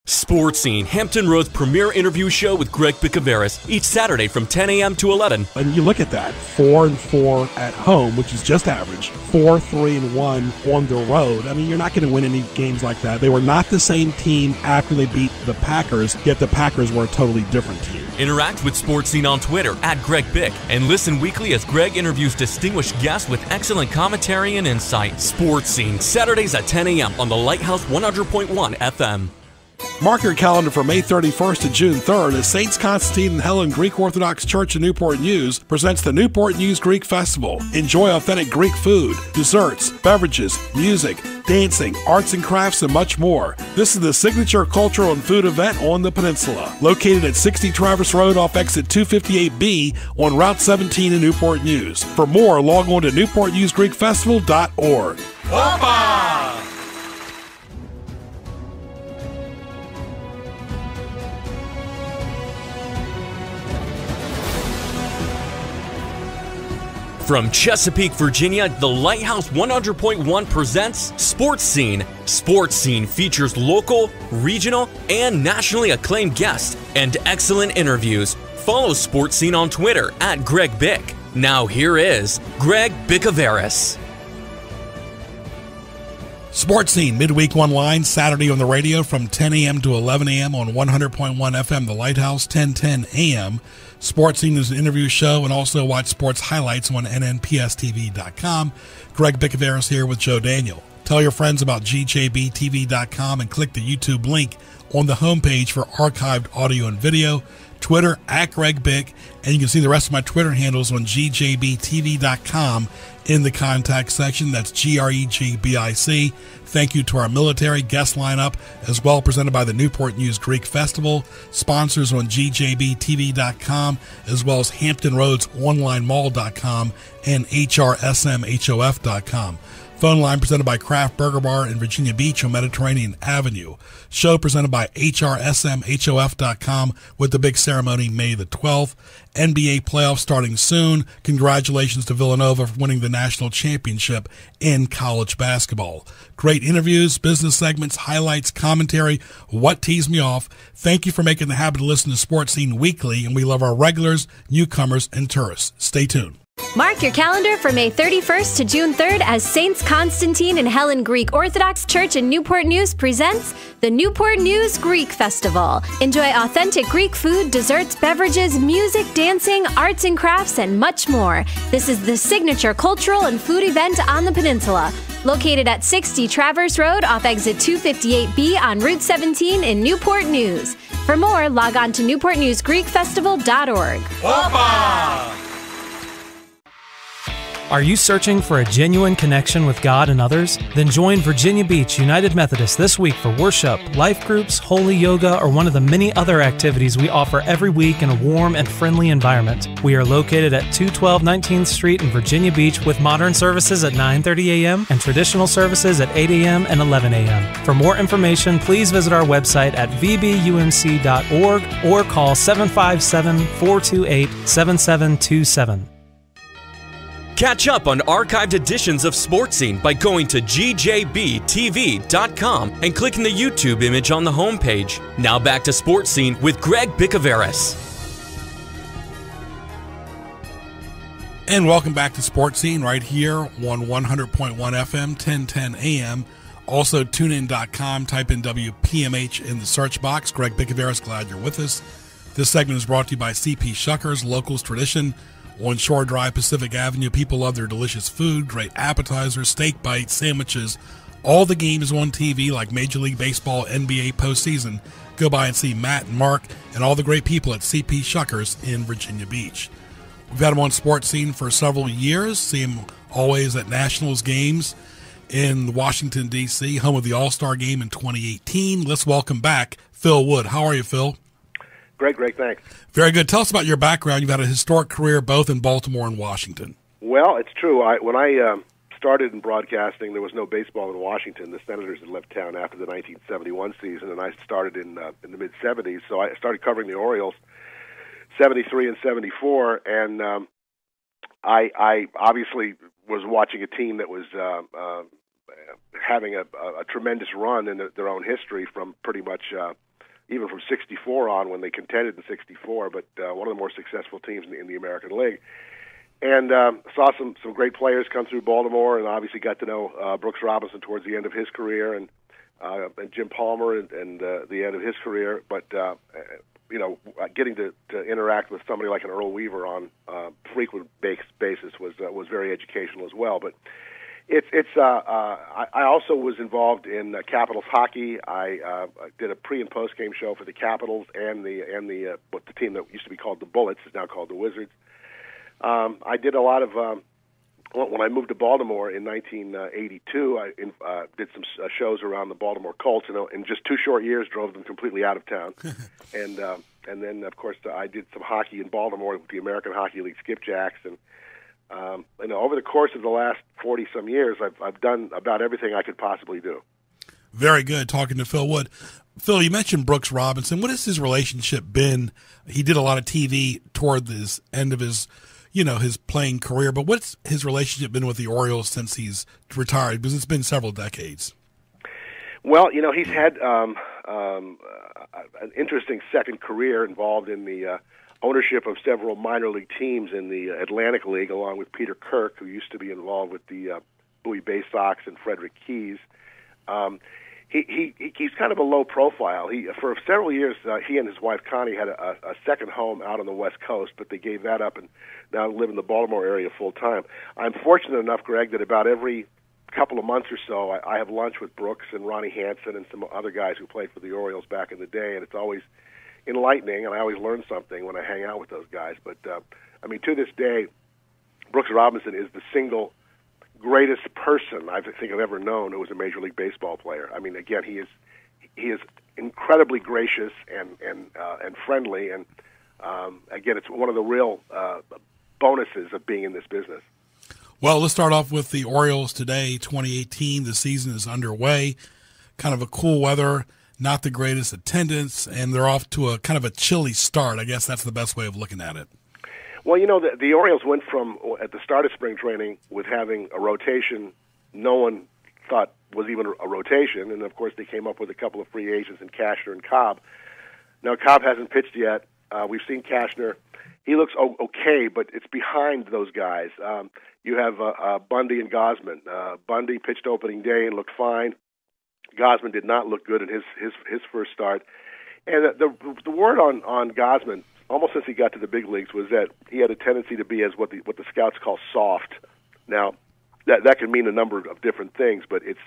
Sports Scene, Hampton Roads premier interview show with Greg Bicaveras, each Saturday from 10 a.m. to 11. And you look at that, 4-4 at home, which is just average, 4-3-1 on the road. I mean, you're not going to win any games like that. They were not the same team after they beat the Packers, yet the Packers were a totally different team. Interact with Sports Scene on Twitter @GregBic and listen weekly as Greg interviews distinguished guests with excellent commentary and insight. Sports Scene, Saturdays at 10 a.m. on the Lighthouse 100.1 FM. Mark your calendar for May 31st to June 3rd as Saints Constantine and Helen Greek Orthodox Church in Newport News presents the Newport News Greek Festival. Enjoy authentic Greek food, desserts, beverages, music, dancing, arts and crafts, and much more. This is the signature cultural and food event on the peninsula. Located at 60 Traverse Road off exit 258B on Route 17 in Newport News. For more, log on to newportnewsgreekfestival.org. Opa! From Chesapeake, Virginia, the Lighthouse 100.1 presents Sports Scene. Sports Scene features local, regional, and nationally acclaimed guests and excellent interviews. Follow Sports Scene on Twitter @GregBic. Now here is Greg Bicaveras. Sports Scene, midweek online, Saturday on the radio from 10 a.m. to 11 a.m. on 100.1 FM, the Lighthouse, 1010 a.m. Sports Scene is an interview show, and also watch sports highlights on nnpstv.com. Greg Bicaveras here with Joe Daniel. Tell your friends about gjbtv.com and click the YouTube link on the homepage for archived audio and video. Twitter @GregBic, and you can see the rest of my Twitter handles on gjbtv.com in the contact section. That's GREGBIC. Thank you to our military guest lineup, as well presented by the Newport News Greek Festival, sponsors on gjbtv.com, as well as HamptonRoadsOnlineMall.com and HRSMHOF.com. Phone line presented by Kraft Burger Bar in Virginia Beach on Mediterranean Avenue. Show presented by HRSMHOF.com with the big ceremony May the 12th. NBA playoffs starting soon. Congratulations to Villanova for winning the national championship in college basketball. Great interviews, business segments, highlights, commentary. What teased me off? Thank you for making the habit to listen to Sports Scene weekly, and we love our regulars, newcomers, and tourists. Stay tuned. Mark your calendar for May 31st to June 3rd as Saints Constantine and Helen Greek Orthodox Church in Newport News presents the Newport News Greek Festival. Enjoy authentic Greek food, desserts, beverages, music, dancing, arts and crafts, and much more. This is the signature cultural and food event on the peninsula. Located at 60 Traverse Road off exit 258B on Route 17 in Newport News. For more, log on to newportnewsgreekfestival.org. Opa! Are you searching for a genuine connection with God and others? Then join Virginia Beach United Methodist this week for worship, life groups, holy yoga, or one of the many other activities we offer every week in a warm and friendly environment. We are located at 212 19th Street in Virginia Beach with modern services at 9:30 a.m. and traditional services at 8 a.m. and 11 a.m. For more information, please visit our website at vbumc.org or call 757-428-7727. Catch up on archived editions of Sports Scene by going to gjbtv.com and clicking the YouTube image on the homepage. Now back to Sports Scene with Greg Bicaveras. And welcome back to Sports Scene right here on 100.1 FM, 1010 AM. Also, tunein.com, type in WPMH in the search box. Greg Bicaveras, glad you're with us. This segment is brought to you by CP Shuckers, Locals Tradition. On Shore Drive, Pacific Avenue, people love their delicious food, great appetizers, steak bites, sandwiches. All the games on TV like Major League Baseball, NBA postseason. Go by and see Matt and Mark and all the great people at CP Shuckers in Virginia Beach. We've had them on Sports Scene for several years. See them always at Nationals games in Washington, D.C., home of the All-Star Game in 2018. Let's welcome back Phil Wood. How are you, Phil? Great, thanks. Very good. Tell us about your background. You've had a historic career both in Baltimore and Washington. Well, it's true. When I started in broadcasting, there was no baseball in Washington. The Senators had left town after the 1971 season, and I started in the mid-'70s. So I started covering the Orioles 73 and 74, and I obviously was watching a team that was having a tremendous run in their own history from pretty much even from '64 on when they contended in '64. But one of the more successful teams in the American League. And saw some great players come through Baltimore, and obviously got to know Brooks Robinson towards the end of his career, and Jim Palmer and the end of his career. But getting to interact with somebody like an Earl Weaver on frequent basis was very educational as well. But I also was involved in Capitals hockey. I did a pre and post game show for the Capitals and the team that used to be called the Bullets is now called the Wizards. I did a lot of when I moved to Baltimore in 1982. I did some shows around the Baltimore Colts, and in just 2 short years, drove them completely out of town. and then, of course, I did some hockey in Baltimore with the American Hockey League Skipjacks, and over the course of the last 40-some years, I've done about everything I could possibly do. Very good. Talking to Phil Wood. Phil, you mentioned Brooks Robinson. What has his relationship been? He did a lot of TV toward the end of his playing career, but what's his relationship been with the Orioles since he's retired? Because it's been several decades. Well, he's had an interesting second career involved in the ownership of several minor league teams in the Atlantic League, along with Peter Kirk, who used to be involved with the Bowie Bay Sox and Frederick Keys. He's kind of a low profile. For several years, he and his wife Connie had a second home out on the West Coast, but they gave that up and now live in the Baltimore area full time. I'm fortunate enough, Greg, that about every couple of months or so, I have lunch with Brooks and Ronnie Hansen and some other guys who played for the Orioles back in the day, and it's always enlightening, and I always learn something when I hang out with those guys. But to this day, Brooks Robinson is the single greatest person I think I've ever known who was a Major League Baseball player. I mean, again, he is incredibly gracious and friendly, and again, it's one of the real bonuses of being in this business. Well, let's start off with the Orioles today, 2018. The season is underway. Kind of a cool weather, not the greatest attendance, and they're off to a kind of a chilly start. I guess that's the best way of looking at it. Well, the Orioles went from, at the start of spring training, with having a rotation no one thought was even a rotation, and of course they came up with a couple of free agents in Cashner and Cobb. Now, Cobb hasn't pitched yet. We've seen Cashner. He looks okay, but it's behind those guys. You have Bundy and Gausman. Bundy pitched opening day and looked fine. Gausman did not look good in his first start. And the word on Gausman, almost since he got to the big leagues, was that he had a tendency to be as what the scouts call soft. Now, that can mean a number of different things, but it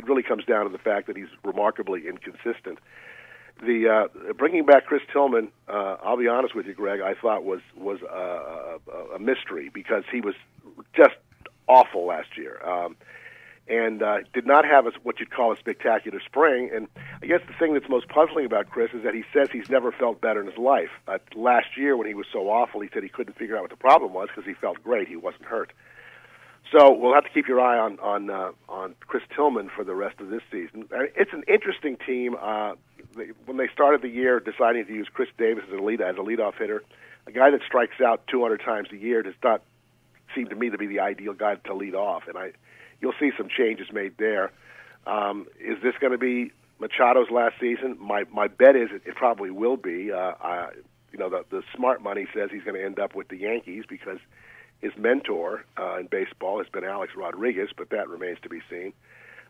really comes down to the fact that he's remarkably inconsistent. The bringing back Chris Tillman, I'll be honest with you, Greg, I thought was a mystery because he was just awful last year. And did not have what you'd call a spectacular spring. And I guess the thing that's most puzzling about Chris is that he says he's never felt better in his life. Last year, when he was so awful, he said he couldn't figure out what the problem was because he felt great. He wasn't hurt. So we'll have to keep your eye on Chris Tillman for the rest of this season. It's an interesting team. When they started the year deciding to use Chris Davis as a leadoff hitter, a guy that strikes out 200 times a year does not seem to me to be the ideal guy to lead off. And you'll see some changes made there. Is this going to be Machado's last season? My bet is it probably will be. The smart money says he's going to end up with the Yankees because his mentor in baseball has been Alex Rodriguez, but that remains to be seen.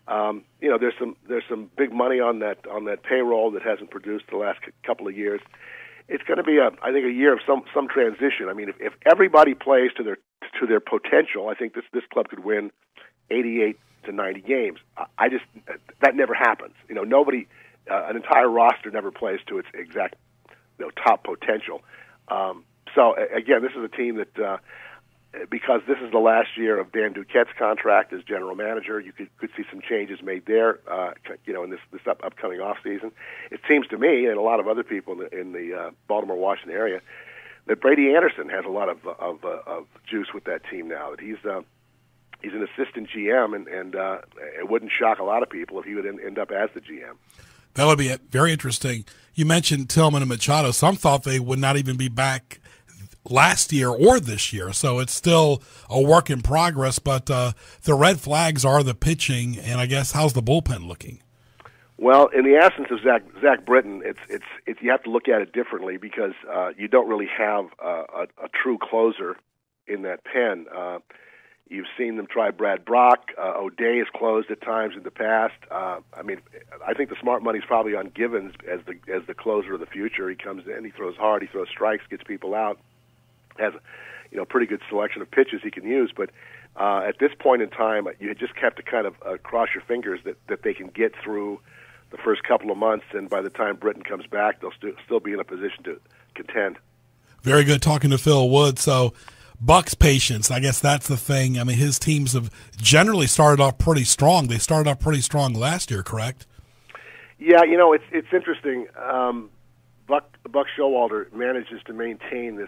There's some big money on that payroll that hasn't produced the last couple of years. It's going to be I think a year of some transition. I mean, if everybody plays to their potential, I think this club could win 88 to 90 games. That never happens. Nobody, an entire roster never plays to its exact top potential. So again, this is a team that. Because this is the last year of Dan Duquette's contract as general manager, you could see some changes made there, in this upcoming off season. It seems to me, and a lot of other people in the Baltimore, Washington area, that Brady Anderson has a lot of juice with that team now. That he's an assistant GM, and it wouldn't shock a lot of people if he would end up as the GM. That would be very interesting. You mentioned Tillman and Machado. Some thought they would not even be back last year or this year, so it's still a work in progress, but the red flags are the pitching, and I guess how's the bullpen looking? Well, in the absence of Zach Britton, it's you have to look at it differently because you don't really have a true closer in that pen. You've seen them try Brad Brock. O'Day has closed at times in the past. I mean, I think the smart money's probably on Givens as the closer of the future. He comes in, he throws hard, he throws strikes, gets people out, has pretty good selection of pitches he can use. But at this point in time, you just have to kind of cross your fingers that they can get through the first couple of months, and by the time Britton comes back, they'll still be in a position to contend. Very good talking to Phil Wood. So Buck's patience, I guess that's the thing. I mean, his teams have generally started off pretty strong. They started off pretty strong last year, correct? Yeah, it's interesting. Buck Showalter manages to maintain this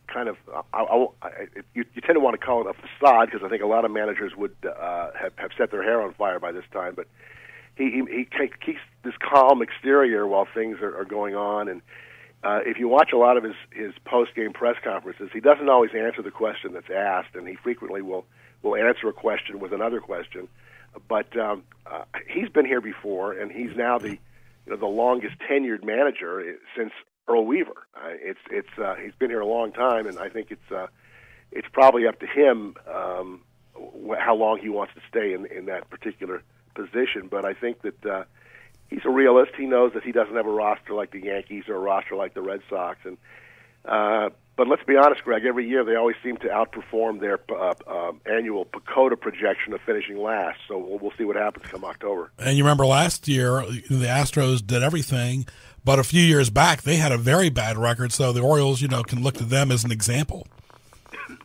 kind of you tend to want to call it a facade because I think a lot of managers would have set their hair on fire by this time, but he keeps this calm exterior while things are going on. And if you watch a lot of his post-game press conferences, he doesn't always answer the question that's asked, and he frequently will answer a question with another question. But he's been here before, and he's now the longest tenured manager since Earl Weaver. He's been here a long time, and I think it's probably up to him how long he wants to stay in that particular position. But I think that he's a realist. He knows that he doesn't have a roster like the Yankees or a roster like the Red Sox. And but let's be honest, Greg, every year they always seem to outperform their annual PECOTA projection of finishing last. So we'll see what happens come October. And you remember last year, the Astros did everything, but a few years back they had a very bad record. So the Orioles, can look to them as an example.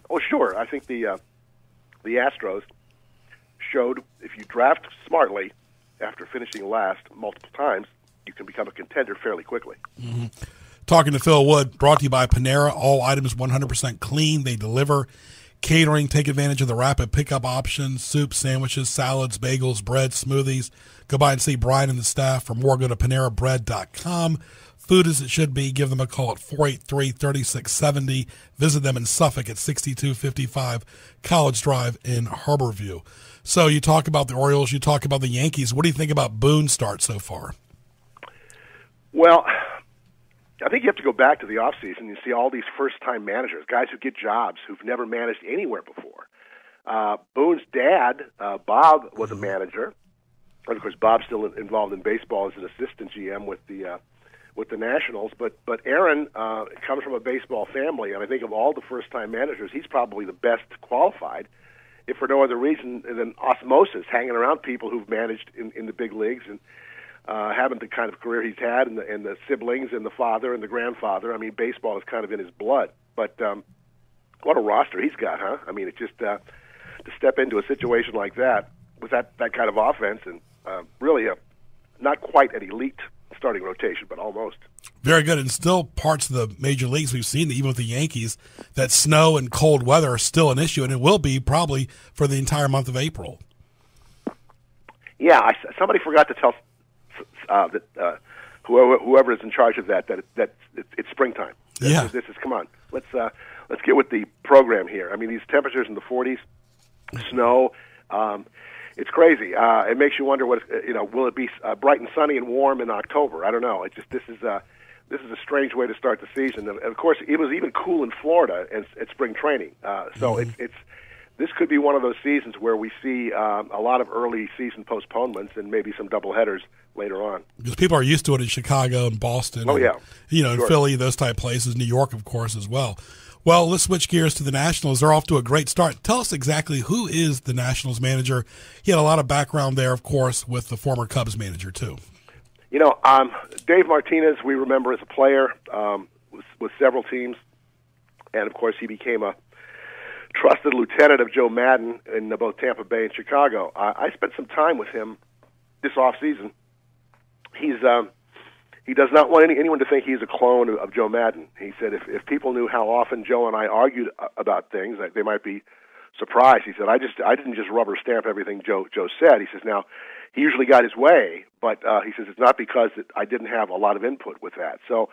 Oh, sure. I think the Astros showed if you draft smartly after finishing last multiple times, you can become a contender fairly quickly. Mm-hmm. Talking to Phil Wood, brought to you by Panera. All items 100% clean. They deliver. Catering, take advantage of the rapid pickup options, soups, sandwiches, salads, bagels, bread, smoothies. Go by and see Brian and the staff. For more, go to PaneraBread.com. Food as it should be. Give them a call at 483-3670. Visit them in Suffolk at 6255 College Drive in Harborview. So you talk about the Orioles, you talk about the Yankees. What do you think about Boone's start so far? Well, I think you have to go back to the offseason. You see all these first-time managers, guys who get jobs, who've never managed anywhere before. Boone's dad, Bob, was a manager. And, of course, Bob's still involved in baseball as an assistant GM with the Nationals. But Aaron comes from a baseball family, and I think of all the first-time managers, he's probably the best qualified, if for no other reason than osmosis, hanging around people who've managed in the big leagues and having the kind of career he's had, and the siblings and the father and the grandfather. I mean, baseball is kind of in his blood. But what a roster he's got, huh? I mean, it's just to step into a situation like that with that kind of offense and really not quite an elite starting rotation, but almost. Very good. And still parts of the major leagues we've seen, even with the Yankees, that snow and cold weather are still an issue, and it will be probably for the entire month of April. Yeah, somebody forgot to tell that whoever is in charge of that it's springtime. Yeah. This is come on. Let's get with the program here. I mean, these temperatures in the 40s, snow. It's crazy. It makes you wonder will it be bright and sunny and warm in October? I don't know. This is a strange way to start the season. And of course, it was even cool in Florida at spring training. So this could be one of those seasons where we see a lot of early season postponements and maybe some doubleheaders later on. Because people are used to it in Chicago and Boston. Oh, yeah. And, in Philly, those type places, New York, of course, as well. Well, let's switch gears to the Nationals. They're off to a great start. Tell us exactly who is the Nationals manager. He had a lot of background there, of course, with the former Cubs manager, too. Dave Martinez, we remember as a player with several teams. And, of course, he became a trusted lieutenant of Joe Madden in both Tampa Bay and Chicago. I spent some time with him this offseason. He does not want anyone to think he's a clone of Joe Madden. He said if people knew how often Joe and I argued about things, they might be surprised. He said, I didn't just rubber stamp everything Joe said. He says, now, he usually got his way, but he says it's not because I didn't have a lot of input with that. So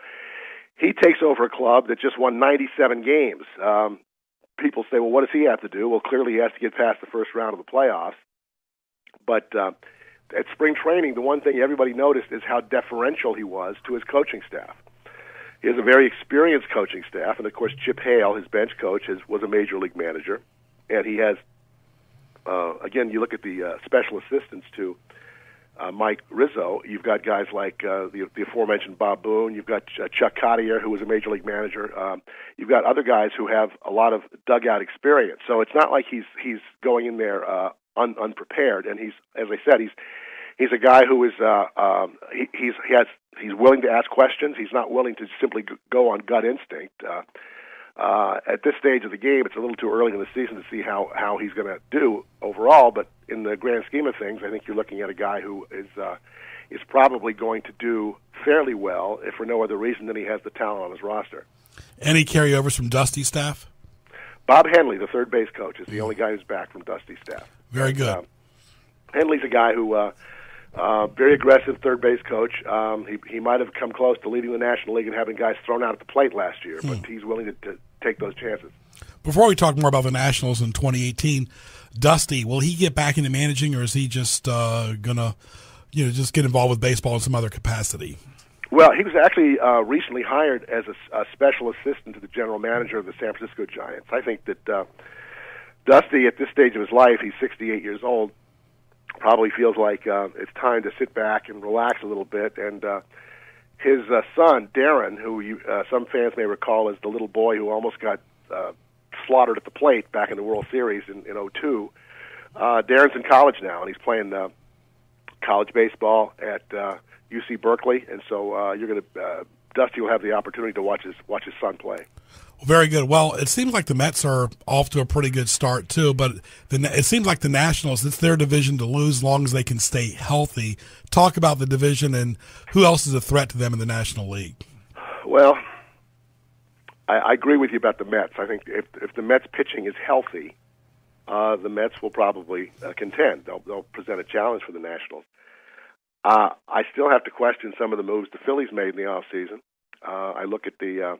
he takes over a club that just won 97 games. People say, well, what does he have to do? Well, clearly he has to get past the first round of the playoffs. But at spring training, the one thing everybody noticed is how deferential he was to his coaching staff. He has a very experienced coaching staff, and of course Chip Hale, his bench coach, was a major league manager, and he has, again, you look at the special assistants to Mike Rizzo. You've got guys like the aforementioned Bob Boone. You've got Chuck Cottier, who was a major league manager. You've got other guys who have a lot of dugout experience. So it's not like he's going in there unprepared. And as I said, he's a guy who is he's willing to ask questions. He's not willing to simply go on gut instinct. At this stage of the game, it's a little too early in the season to see how he's going to do overall. But in the grand scheme of things, I think you're looking at a guy who is probably going to do fairly well, if for no other reason than he has the talent on his roster. Any carryovers from Dusty's staff? Bob Henley, the third base coach, is the only guy who's back from Dusty's staff. Very good. Henley's a guy who very aggressive third base coach. He might have come close to leading the National League and having guys thrown out at the plate last year, but he's willing to take those chances. Before we talk more about the Nationals in 2018, Dusty, will he get back into managing, or is he just gonna, just get involved with baseball in some other capacity? Well, he was actually recently hired as a special assistant to the general manager of the San Francisco Giants. I think that Dusty, at this stage of his life, he's 68 years old, probably feels like it's time to sit back and relax a little bit. And his son, Darren, who some fans may recall as the little boy who almost got slaughtered at the plate back in the World Series in 2002, Darren's in college now, and he's playing college baseball at UC Berkeley. And so you're going to Dusty will have the opportunity to watch his son play. Very good. Well, it seems like the Mets are off to a pretty good start, too, but it seems like the Nationals, it's their division to lose as long as they can stay healthy. Talk about the division and who else is a threat to them in the National League. Well, I agree with you about the Mets. I think if the Mets pitching is healthy, the Mets will probably contend. They'll present a challenge for the Nationals. I still have to question some of the moves the Phillies made in the offseason. I look at the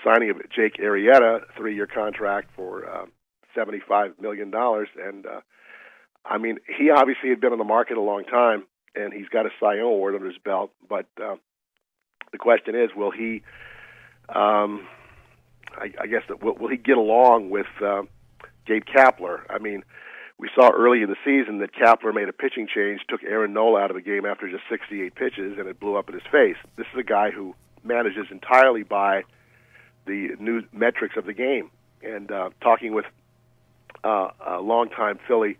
signing of Jake Arrieta, 3-year contract for $75 million. And, I mean, he obviously had been on the market a long time, and he's got a Cy Young Award under his belt. But the question is, will he, I guess, will he get along with Gabe Kapler? I mean, we saw early in the season that Kapler made a pitching change, took Aaron Nola out of the game after just 68 pitches, and it blew up in his face. This is a guy who manages entirely by the new metrics of the game. And talking with a longtime Philly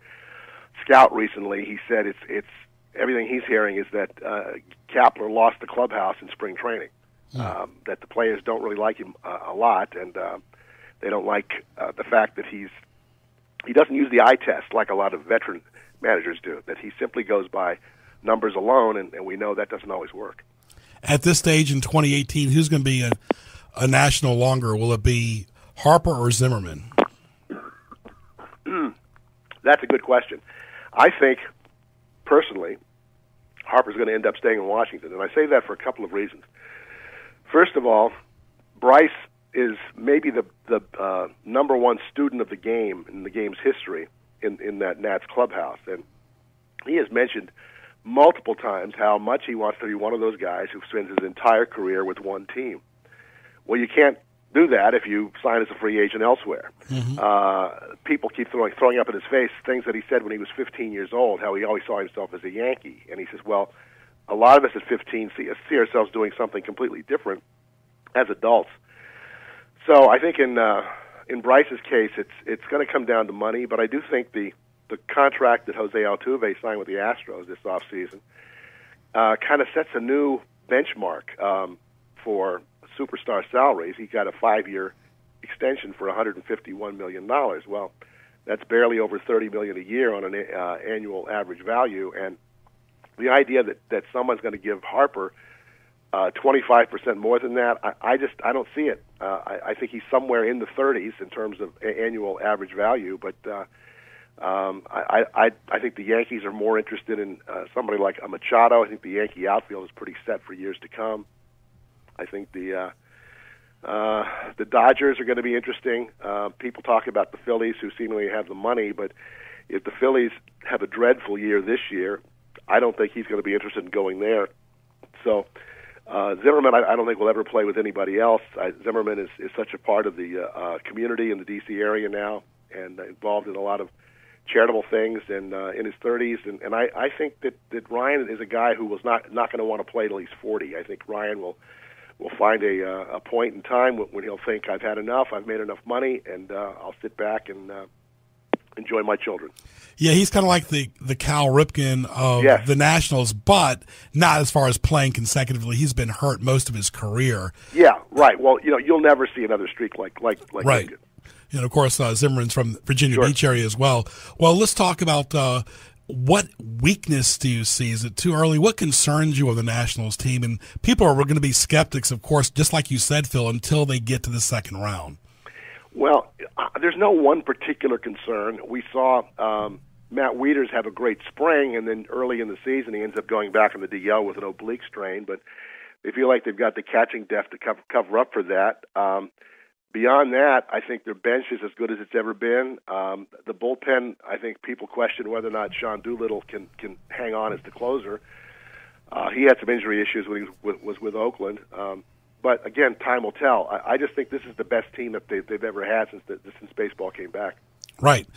scout recently, he said it's everything he's hearing is that Kapler lost the clubhouse in spring training. That the players don't really like him a lot, and they don't like the fact that he doesn't use the eye test like a lot of veteran managers do. That he simply goes by numbers alone, and we know that doesn't always work. At this stage in 2018, who's going to be a national longer? Will it be Harper or Zimmerman? That's a good question. I think, personally, Harper's going to end up staying in Washington, and I say that for a couple of reasons. First of all, Bryce is maybe the number one student of the game in the game's history in that Nats clubhouse, and he has mentioned multiple times how much he wants to be one of those guys who spends his entire career with one team. Well, you can't do that if you sign as a free agent elsewhere. Mm-hmm. People keep throwing up in his face things that he said when he was 15 years old, how he always saw himself as a Yankee. And he says, well, a lot of us at 15 see ourselves doing something completely different as adults. So I think in Bryce's case, it's going to come down to money, but I do think the contract that Jose Altuve signed with the Astros this offseason kind of sets a new benchmark for superstar salaries. He got a 5-year extension for $151 million. Well, that's barely over $30 million a year on an annual average value. And the idea that someone's going to give Harper 25% more than that, I don't see it. I think he's somewhere in the 30s in terms of annual average value, but I think the Yankees are more interested in somebody like a Machado. I think the Yankee outfield is pretty set for years to come. I think the Dodgers are going to be interesting. People talk about the Phillies, who seemingly have the money, but if the Phillies have a dreadful year this year, I don't think he's going to be interested in going there. So Zimmerman, I don't think will ever play with anybody else. Zimmerman is such a part of the community in the D.C. area now, and involved in a lot of charitable things, and in his 30s. And I think that Ryan is a guy who was not going to want to play till he's 40. I think Ryan will find a point in time when he'll think, I've had enough, I've made enough money, and I'll sit back and enjoy my children. Yeah, he's kind of like the Cal Ripken of the Nationals, but not as far as playing consecutively. He's been hurt most of his career. Yeah, right. Well, you'll never see another streak like right. Ripken. And, of course, Zimmerman's from Virginia Beach area as well. Well, let's talk about what weakness do you see? Is it too early? What concerns you of the Nationals team? And people are going to be skeptics, of course, just like you said, Phil, until they get to the second round. Well, there's no one particular concern. We saw Matt Wieters have a great spring, and then early in the season he ends up going back on the DL with an oblique strain. But they feel like they've got the catching depth to cover up for that. Beyond that, I think their bench is as good as it's ever been. The bullpen, I think people question whether or not Sean Doolittle can hang on as the closer. He had some injury issues when he was with Oakland. But again, time will tell. I just think this is the best team that they've ever had since baseball came back. Right.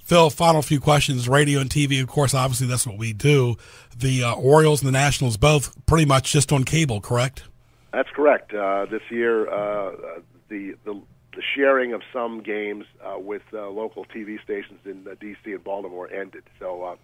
Phil, final few questions. Radio and TV, of course, obviously that's what we do. The Orioles and the Nationals both pretty much just on cable, correct? That's correct. This year, the sharing of some games with local TV stations in D.C. and Baltimore ended. So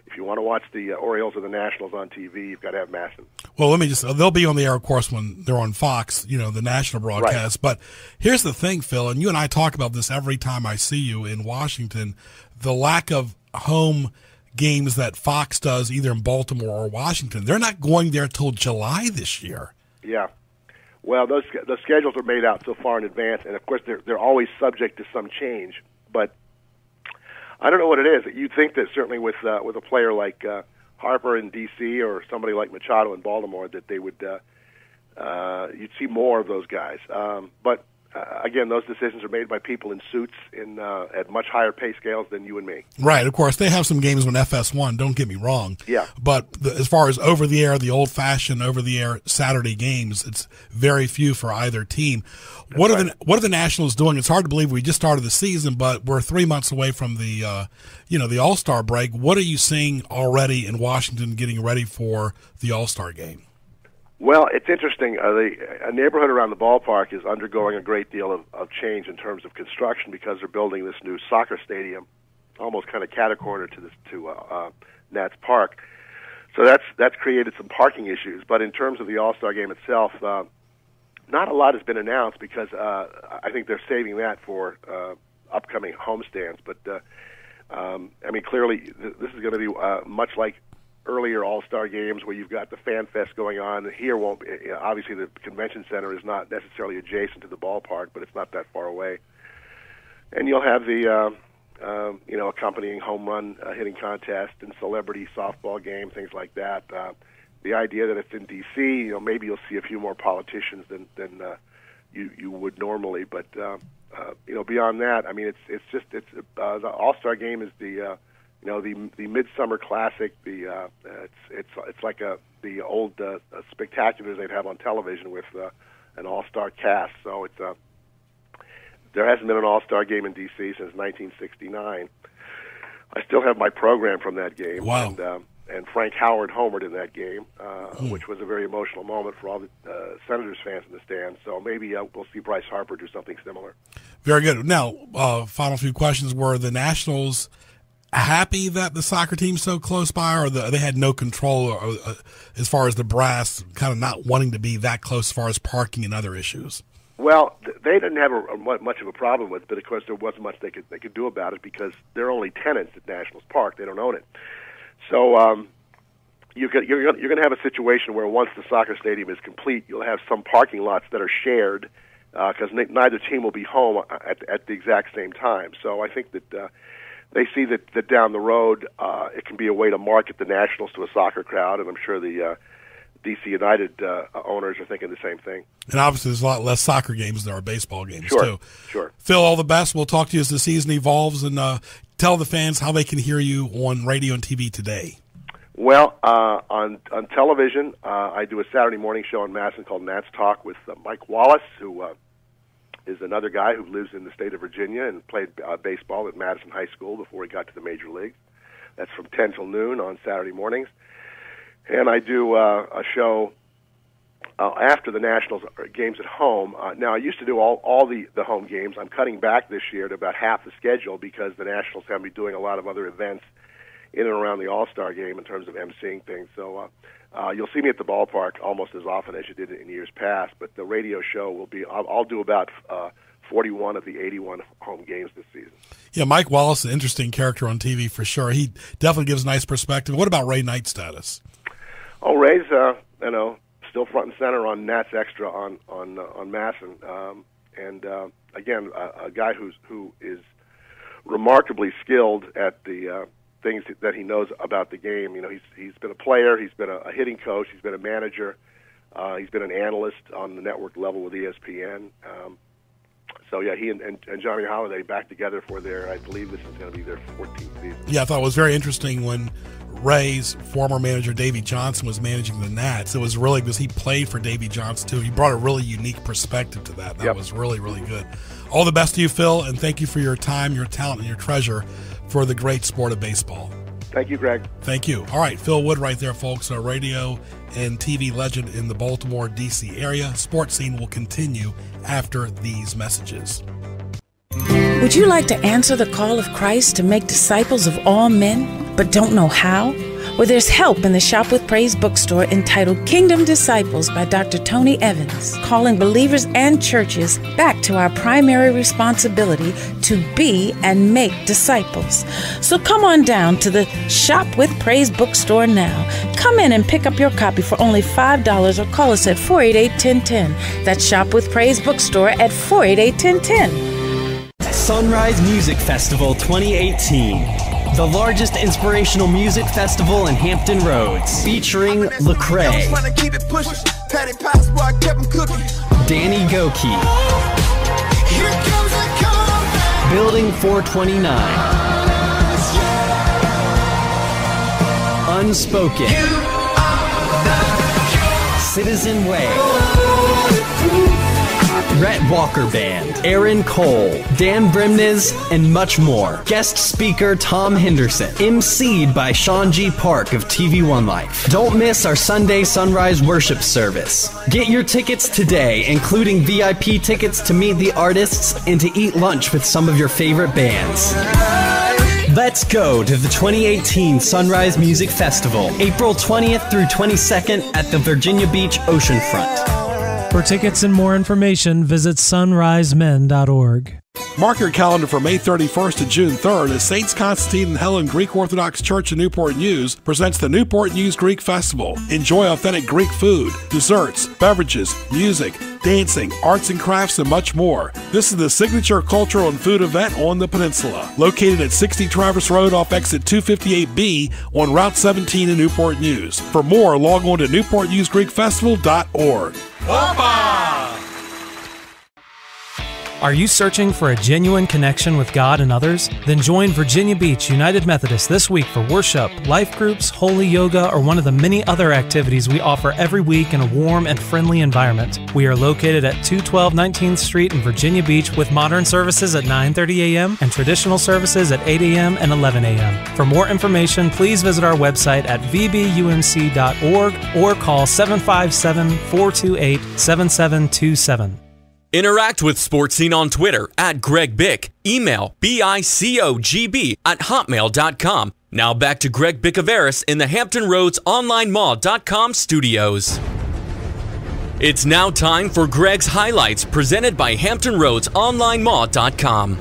if you want to watch the Orioles or the Nationals on TV, you've got to have MASN. Well, they'll be on the air, of course, when they're on Fox, the national broadcast. Right. But here's the thing, Phil, and you and I talk about this every time I see you in Washington, the lack of home games that Fox does either in Baltimore or Washington. They're not going there till July this year. Yeah. Well, those schedules are made out so far in advance, and of course they're always subject to some change. But I don't know what it is. You'd think that certainly with a player like Harper in D.C. or somebody like Machado in Baltimore, that they would you'd see more of those guys. But again, those decisions are made by people in suits at much higher pay scales than you and me. Right. Of course, they have some games on FS1. Don't get me wrong. Yeah. But as far as over the air, the old-fashioned over the air Saturday games, it's very few for either team. What are the Nationals doing? It's hard to believe we just started the season, but we're 3 months away from the the All-Star break. What are you seeing already in Washington getting ready for the All-Star game? Well, it's interesting. A neighborhood around the ballpark is undergoing a great deal of change in terms of construction because they're building this new soccer stadium, almost kind of cat-a-corner to Nats Park. So that's created some parking issues. But in terms of the All-Star game itself, not a lot has been announced because I think they're saving that for upcoming homestands. But clearly this is going to be much like earlier All-Star games where you've got the Fan Fest going on. Here won't obviously the convention center is not necessarily adjacent to the ballpark, but it's not that far away. And you'll have the accompanying home run hitting contest and celebrity softball game, things like that. The idea that it's in D.C., maybe you'll see a few more politicians than you would normally, but beyond that, the All-Star game is the Midsummer Classic. It's like the old spectaculars they'd have on television with an all-star cast. So there hasn't been an all-star game in D.C. since 1969. I still have my program from that game. Wow. And Frank Howard homered in that game, which was a very emotional moment for all the Senators fans in the stands. So maybe we'll see Bryce Harper do something similar. Very good. Now, final few questions. Were the Nationals happy that the soccer team's so close by, or they had no control as far as the brass kind of not wanting to be that close as far as parking and other issues? Well, they didn't have much of a problem with it, but of course there wasn't much they could do about it because they're only tenants at Nationals Park. They don't own it. So you're going to have a situation where once the soccer stadium is complete, you'll have some parking lots that are shared because neither team will be home at the exact same time. So I think that they see that down the road it can be a way to market the Nationals to a soccer crowd, and I'm sure the DC United owners are thinking the same thing. And obviously there's a lot less soccer games than there are baseball games, too. Sure. Sure. Phil, all the best. We'll talk to you as the season evolves, and tell the fans how they can hear you on radio and TV today. Well, on television, I do a Saturday morning show on Madison called Nats Talk with Mike Wallace, who is another guy who lives in the state of Virginia and played baseball at Madison High School before he got to the major leagues. That's from 10 till noon on Saturday mornings. And I do a show after the Nationals games at home. Now, I used to do all the home games. I'm cutting back this year to about half the schedule because the Nationals have me doing a lot of other events in and around the All-Star game in terms of emceeing things. So you'll see me at the ballpark almost as often as you did in years past, but the radio show will be, I'll do about 41 of the 81 home games this season. Yeah, Mike Wallace, an interesting character on TV for sure. He definitely gives a nice perspective. What about Ray Knight's status? Oh, Ray's, still front and center on Nats Extra on Madison. Again, a guy who is remarkably skilled at the things that he knows about the game. You know, he's been a player, he's been a hitting coach, he's been a manager, he's been an analyst on the network level with ESPN. So yeah, he and Johnny Holiday back together for I believe this is going to be their 14th season. Yeah, I thought it was very interesting when Ray's former manager Davey Johnson was managing the Nats. It was really because he played for Davey Johnson too. He brought a really unique perspective to that. That was really, really good. All the best to you, Phil, and thank you for your time, your talent, and your treasure for the great sport of baseball. Thank you, Greg. Thank you. All right, Phil Wood right there, folks, a radio and TV legend in the Baltimore, D.C. area. Sports Scene will continue after these messages. Would you like to answer the call of Christ to make disciples of all men, but don't know how? Well, there's help in the Shop with Praise bookstore entitled Kingdom Disciples by Dr. Tony Evans, calling believers and churches back to our primary responsibility to be and make disciples. So come on down to the Shop with Praise bookstore now. Come in and pick up your copy for only $5 or call us at 488-1010. That's Shop with Praise bookstore at 488-1010. Sunrise Music Festival 2018. The largest inspirational music festival in Hampton Roads, featuring Lecrae, Danny Goki, Building 429, Unspoken, Citizen Way, Rhett Walker Band, Aaron Cole, Dan Brimness, and much more. Guest speaker Tom Henderson, emceed by Sean G. Park of TV One Life. Don't miss our Sunday Sunrise Worship Service. Get your tickets today, including VIP tickets to meet the artists and to eat lunch with some of your favorite bands. Let's go to the 2018 Sunrise Music Festival, April 20th through 22nd at the Virginia Beach Oceanfront. For tickets and more information, visit sunrisemen.org. Mark your calendar for May 31st to June 3rd as Saints Constantine and Helen Greek Orthodox Church in Newport News presents the Newport News Greek Festival. Enjoy authentic Greek food, desserts, beverages, music, dancing, arts and crafts, and much more. This is the signature cultural and food event on the peninsula. Located at 60 Traverse Road off exit 258B on Route 17 in Newport News. For more, log on to newportnewsgreekfestival.org. Opa! Are you searching for a genuine connection with God and others? Then join Virginia Beach United Methodist this week for worship, life groups, holy yoga, or one of the many other activities we offer every week in a warm and friendly environment. We are located at 212 19th Street in Virginia Beach with modern services at 9:30 a.m. and traditional services at 8 a.m. and 11 a.m. For more information, please visit our website at vbumc.org or call 757-428-7727. Interact with Sports Scene on Twitter at Greg Bick. Email bicogb@hotmail.com. Now back to Greg Bick-Averis in the Hampton Roads OnlineMall.com studios. It's now time for Greg's Highlights, presented by Hampton Roads OnlineMall.com.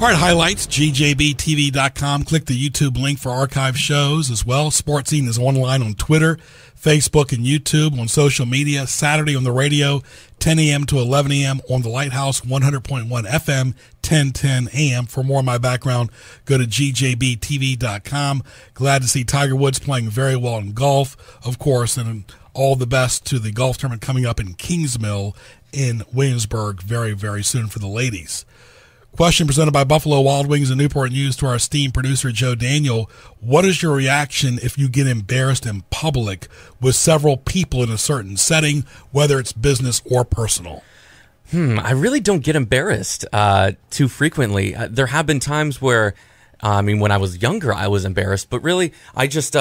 All right, highlights, gjbtv.com. Click the YouTube link for archive shows as well. Sports Scene is online on Twitter, Facebook, and YouTube, on social media. Saturday on the radio, 10 a.m. to 11 a.m. on the Lighthouse 100.1 FM, 1010 a.m. For more of my background, go to gjbtv.com. Glad to see Tiger Woods playing very well in golf, of course, and all the best to the golf tournament coming up in Kingsmill in Williamsburg very, very soon for the ladies. Question presented by Buffalo Wild Wings and Newport News to our esteemed producer, Joe Daniel. What is your reaction if you get embarrassed in public with several people in a certain setting, whether it's business or personal? I really don't get embarrassed too frequently. There have been times where, when I was younger, I was embarrassed, but really, I just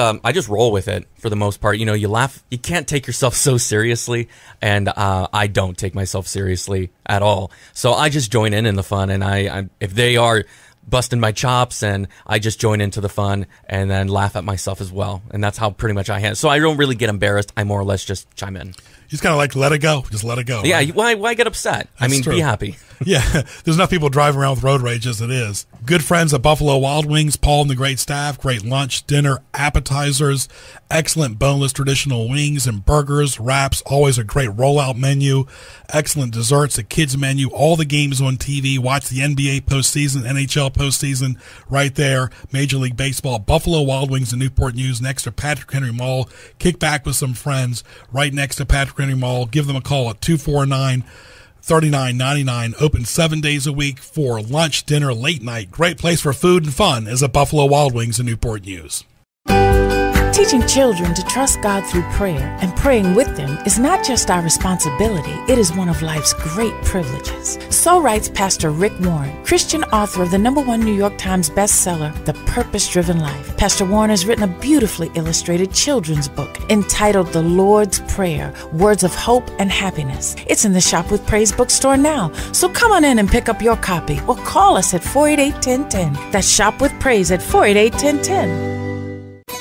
roll with it for the most part. You know, you laugh. You can't take yourself so seriously, and I don't take myself seriously at all. So I just join in the fun, and I if they are busting my chops, and I just join into the fun and then laugh at myself as well. And that's how pretty much I handle. So I don't really get embarrassed. I more or less just chime in. You just kind of like let it go. Just let it go. Yeah. Right? Why get upset? That's true. Be happy. Yeah. There's enough people driving around with road rage as it is. Good friends at Buffalo Wild Wings, Paul and the great staff, great lunch, dinner, appetizers, excellent boneless traditional wings and burgers, wraps, always a great rollout menu, excellent desserts, a kids menu, all the games on TV. Watch the NBA postseason, NHL postseason right there. Major League Baseball, Buffalo Wild Wings and Newport News next to Patrick Henry Mall. Kick back with some friends right next to Patrick Henry Mall. Give them a call at 249-3999. Open 7 days a week for lunch, dinner, late night. Great place for food and fun is at Buffalo Wild Wings and Newport News. Teaching children to trust God through prayer and praying with them is not just our responsibility, it is one of life's great privileges. So writes Pastor Rick Warren, Christian author of the #1 New York Times bestseller, The Purpose-Driven Life. Pastor Warren has written a beautifully illustrated children's book entitled The Lord's Prayer, Words of Hope and Happiness. It's in the Shop with Praise bookstore now, so come on in and pick up your copy or call us at 488-1010. That's Shop with Praise at 488-1010.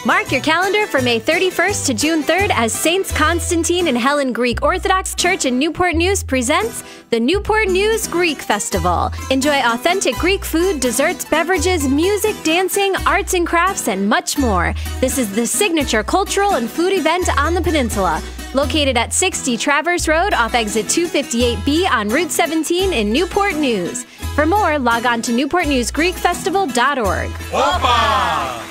Mark your calendar for May 31st to June 3rd as Saints Constantine and Helen Greek Orthodox Church in Newport News presents the Newport News Greek Festival. Enjoy authentic Greek food, desserts, beverages, music, dancing, arts and crafts, and much more. This is the signature cultural and food event on the peninsula. Located at 60 Traverse Road off exit 258B on Route 17 in Newport News. For more, log on to newportnewsgreekfestival.org. Opa!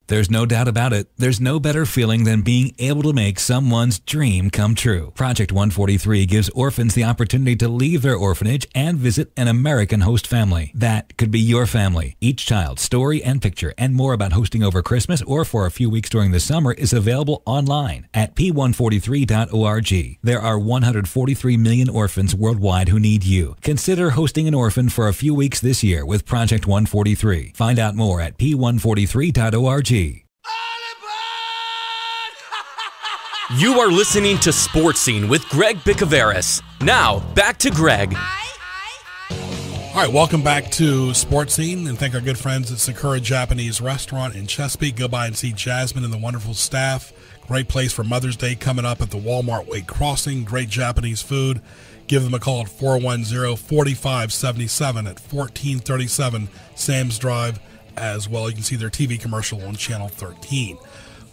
There's no doubt about it. There's no better feeling than being able to make someone's dream come true. Project 143 gives orphans the opportunity to leave their orphanage and visit an American host family. That could be your family. Each child's story and picture and more about hosting over Christmas or for a few weeks during the summer is available online at p143.org. There are 143 million orphans worldwide who need you. Consider hosting an orphan for a few weeks this year with Project 143. Find out more at p143.org. You are listening to Sports Scene with Greg Bicoveris. Now, back to Greg. All right, welcome back to Sports Scene, and thank our good friends at Sakura Japanese Restaurant in Chesapeake. Go by and see Jasmine and the wonderful staff. Great place for Mother's Day coming up at the Walmart Wake Crossing. Great Japanese food. Give them a call at 410-4577 at 1437 Sam's Drive as well. You can see their TV commercial on Channel 13.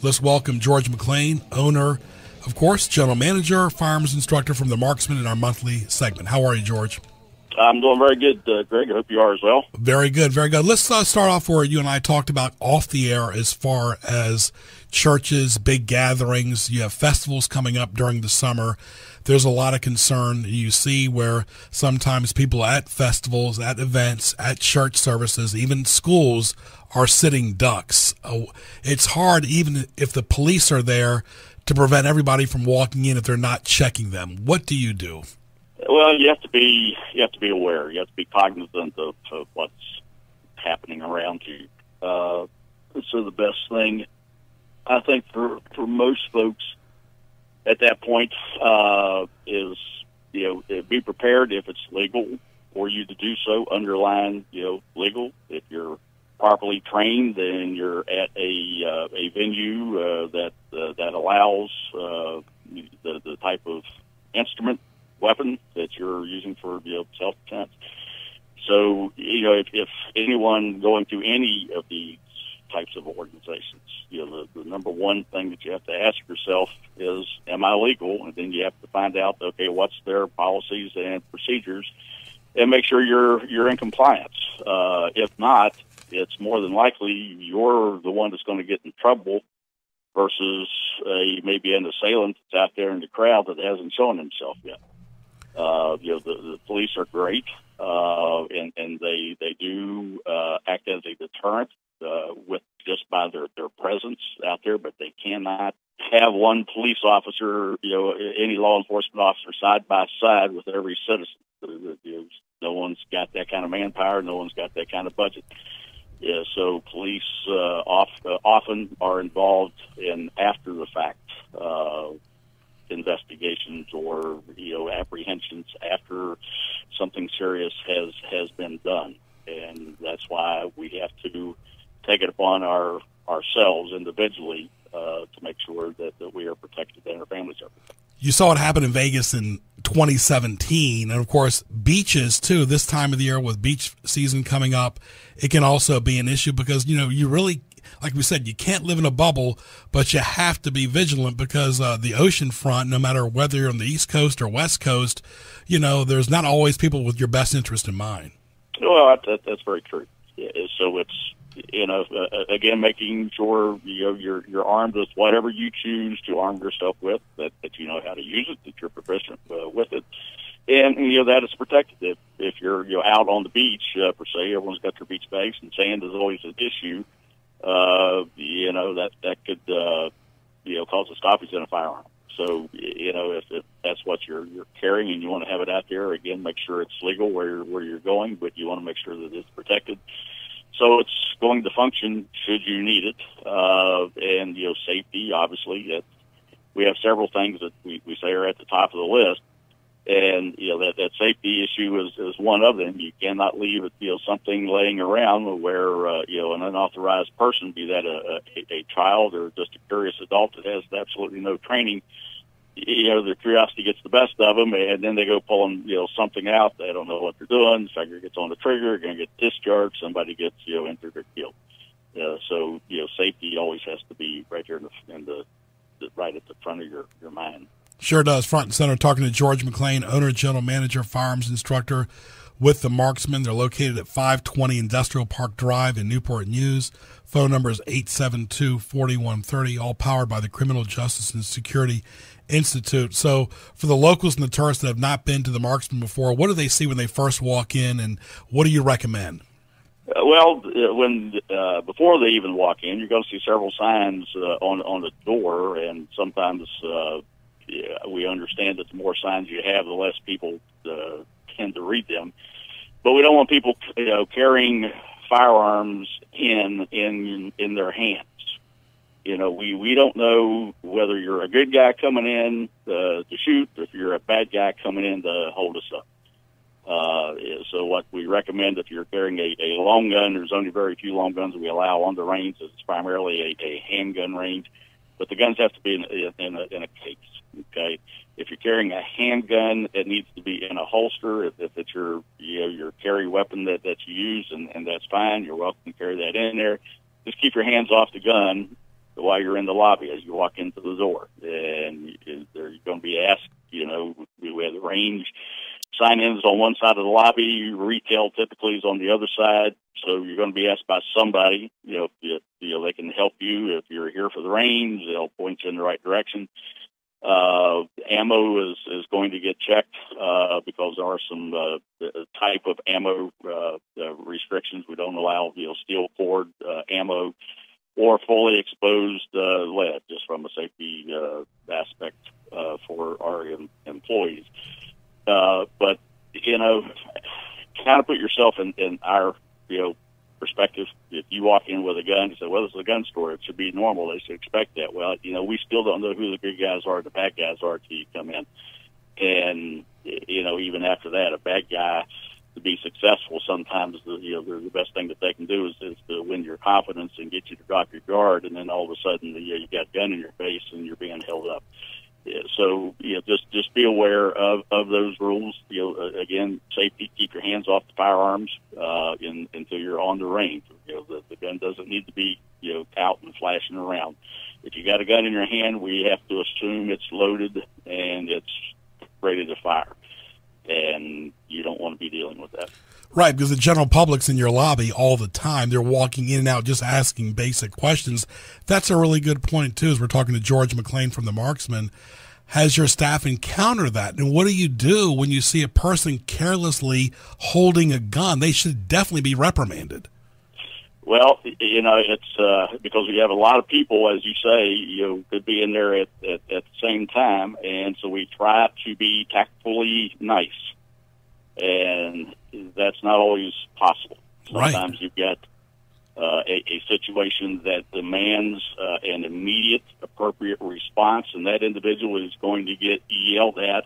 Let's welcome George McLean, owner, of course, general manager, firearms instructor from the Marksman in our monthly segment. How are you, George? I'm doing very good, Greg. I hope you are as well. Very good, very good. Let's start off where you and I talked about off the air as far as churches, big gatherings. You have festivals coming up during the summer. There's a lot of concern you see where sometimes people at festivals, at events, at church services, even schools are sitting ducks. It's hard, even if the police are there, to prevent everybody from walking in if they're not checking them. What do you do? Well, you have to be aware. You have to be cognizant of what's happening around you. So the best thing, I think, for most folks at that point is, be prepared if it's legal for you to do so. Underline, legal. If you're properly trained, then you're at a venue that allows the type of instrument, weapon that you're using for self-defense. So if anyone going through any of these types of organizations, the number one thing that you have to ask yourself is, am I legal? And then you have to find out, okay, what's their policies and procedures, and make sure you're in compliance. If not, it's more than likely you're the one that's going to get in trouble versus maybe an assailant that's out there in the crowd that hasn't shown himself yet. The police are great. and they do act as a deterrent with just by their presence out there, but they cannot have one police officer, any law enforcement officer side by side with every citizen. No one's got that kind of manpower. No one's got that kind of budget. Yeah, so police often are involved in after the fact investigations or apprehensions after something serious has been done, and that's why we have to take it upon ourselves individually to make sure that we are protected and our families are protected. You saw it happen in Vegas in 2017, and of course beaches too. This time of the year with beach season coming up, it can also be an issue because you really, like we said, you can't live in a bubble, but you have to be vigilant because the ocean front, no matter whether you're on the East Coast or West Coast, there's not always people with your best interest in mind. Well, that's very true. Yeah, so it's again, making sure you're armed with whatever you choose to arm yourself with, that you know how to use it, that you're proficient with it, and that is protected. If you're out on the beach per se, everyone's got their beach bags, and sand is always an issue. That could cause a stoppage in a firearm. So if that's what you're carrying and you want to have it out there, again, make sure it's legal where you're going, but you want to make sure that it's protected. So it's going to function should you need it, and safety. Obviously, we have several things that we say are at the top of the list, and that safety issue is one of them. You cannot leave something laying around where an unauthorized person, be that a child or just a curious adult that has absolutely no training. Their curiosity gets the best of them, and then they go pulling, something out. They don't know what they're doing. The finger gets on the trigger, going to get discharged. Somebody gets, injured or killed. So, safety always has to be right here right at the front of your mind. Sure does. Front and center. Talking to George McClain, owner, general manager, firearms instructor with the Marksman. They're located at 520 Industrial Park Drive in Newport News. Phone number is 872-4130, all powered by the Criminal Justice and Security Institute. So for the locals and the tourists that have not been to the Marksman before, what do they see when they first walk in, and what do you recommend? Before they even walk in, you're going to see several signs on the door, and sometimes we understand that the more signs you have, the less people tend to read them. But we don't want people carrying firearms in their hands. We don't know whether you're a good guy coming in to shoot, or if you're a bad guy coming in to hold us up. So what we recommend, if you're carrying a long gun, there's only very few long guns we allow on the range. It's primarily a handgun range, but the guns have to be in a case. Okay, if you're carrying a handgun, it needs to be in a holster. If it's your carry weapon that you use, and that's fine. You're welcome to carry that in there. Just keep your hands off the gun while you're in the lobby as you walk into the door, and you're going to be asked. We have the range sign-ins on one side of the lobby. Retail typically is on the other side. So you're going to be asked by somebody. They can help you if you're here for the range. They'll point you in the right direction. Ammo is going to get checked because there are some type of ammo restrictions. We don't allow steel cord ammo or fully exposed lead, just from a safety aspect for our employees. But kind of put yourself in our perspective. If you walk in with a gun, you say, "Well, this is a gun store. It should be normal. They should expect that." Well, we still don't know who the good guys are, the bad guys are till you come in. And even after that, a bad guy, to be successful, sometimes the best thing that they can do is to win your confidence and get you to drop your guard, and then all of a sudden you got a gun in your face and you're being held up. So just be aware of those rules. Again, safety. Keep your hands off the firearms until you're on the range. The gun doesn't need to be out and flashing around. If you got a gun in your hand, we have to assume it's loaded and it's ready to fire, and you don't want to be dealing with that. Right, because the general public's in your lobby all the time. They're walking in and out just asking basic questions. That's a really good point, too, as we're talking to George McClain from the Marksman. has your staff encountered that? And what do you do when you see a person carelessly holding a gun? They should definitely be reprimanded. Well, it's because we have a lot of people, as you say, could be in there at the same time, and so we try to be tactfully nice, and that's not always possible. Sometimes Right. you've got a situation that demands an immediate, appropriate response, and that individual is going to get yelled at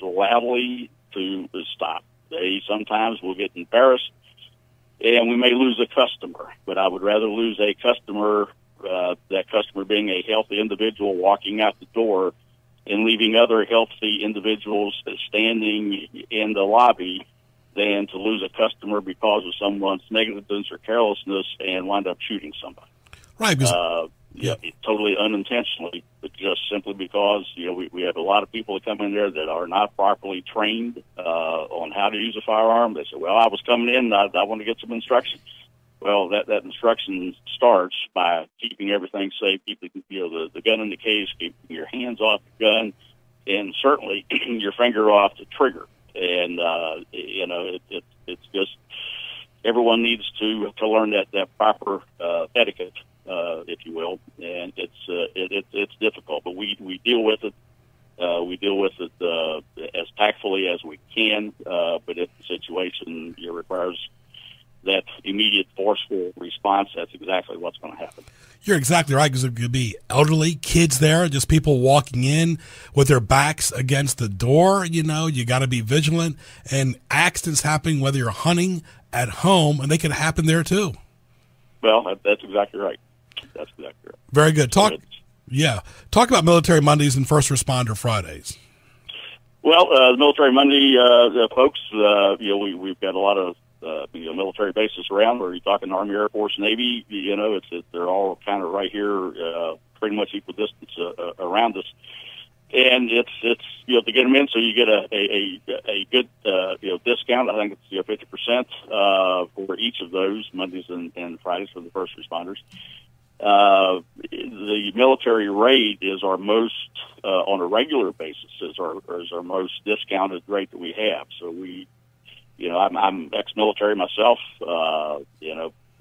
loudly to stop. They sometimes will get embarrassed, and we may lose a customer, but I would rather lose a customer, that customer being a healthy individual walking out the door and leaving other healthy individuals standing in the lobby than to lose a customer because of someone's negligence or carelessness and wind up shooting somebody. Right. Totally unintentionally, but just simply because, we have a lot of people that come in there that are not properly trained on how to use a firearm. They say, well, I was coming in, I want to get some instruction. Well, that instruction starts by keeping everything safe, keeping the gun in the case, keeping your hands off the gun, and certainly your finger off the trigger. And it's just everyone needs to learn that proper etiquette, if you will, and it's difficult, but we deal with it. We deal with it as tactfully as we can, but if the situation requires that immediate, forceful response, that's exactly what's going to happen. You're exactly right, because it could be elderly, kids there, just people walking in with their backs against the door. You got to be vigilant. And accidents happening whether you're hunting at home, and they can happen there too. Well, that's exactly right. That's exactly right. Very good. Talk about Military Mondays and First Responder Fridays. Well, the Military Monday folks, we've got a lot of military bases around. Where you're talking Army, Air Force, Navy, they're all kind of right here, pretty much equal distance around us. And it's to get them in, so you get a good discount. I think it's 50% for each of those Mondays and Fridays for the first responders. The military rate is our most on a regular basis is our most discounted rate that we have. So I'm ex-military myself.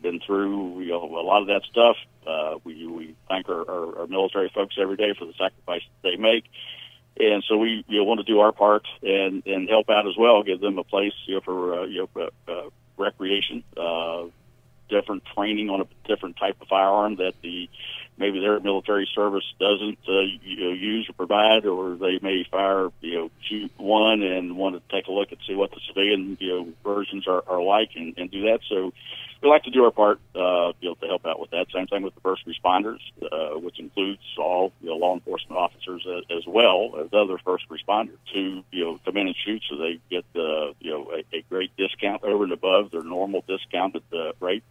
Been through a lot of that stuff. We thank our military folks every day for the sacrifices they make, and so we want to do our part and help out as well. Give them a place for recreation, different training on a different type of firearm that maybe their military service doesn't use or provide, or they may shoot one and want to take a look and see what the civilian versions are like and do that. So we like to do our part to help out with that. Same thing with the first responders, which includes all law enforcement officers as well as other first responders to come in and shoot, so they get a great discount over and above their normal discounted rate.